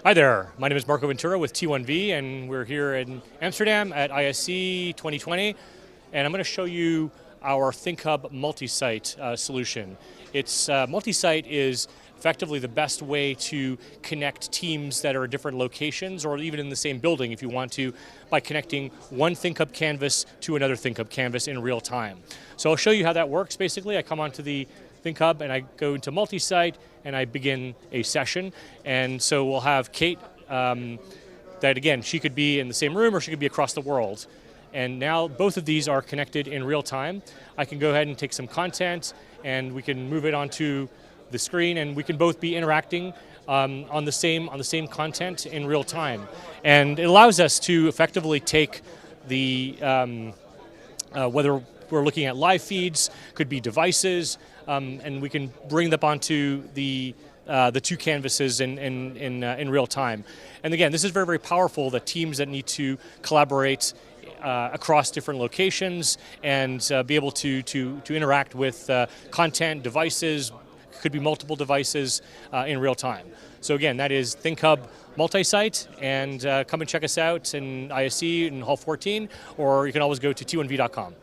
Hi there, my name is Marco Ventura with T1V, and we're here in Amsterdam at ISE 2020, and I'm going to show you our ThinkHub MultiSite solution. MultiSite is effectively the best way to connect teams that are at different locations or even in the same building if you want to, by connecting one ThinkHub canvas to another ThinkHub canvas in real time. So I'll show you how that works. Basically, I come onto the ThinkHub and I go into MultiSite and I begin a session. And so we'll have Kate, that again, she could be in the same room or she could be across the world. And now both of these are connected in real time. I can go ahead and take some content and we can move it onto the screen, and we can both be interacting on the same content in real time. And it allows us to effectively take the whether we're looking at live feeds, could be devices, and we can bring them onto the two canvases in real time. And again, this is very, very powerful that teams that need to collaborate across different locations and be able to interact with content, devices, could be multiple devices in real time. So again, that is ThinkHub MultiSite, and come and check us out in ISE in Hall 14, or you can always go to t1v.com.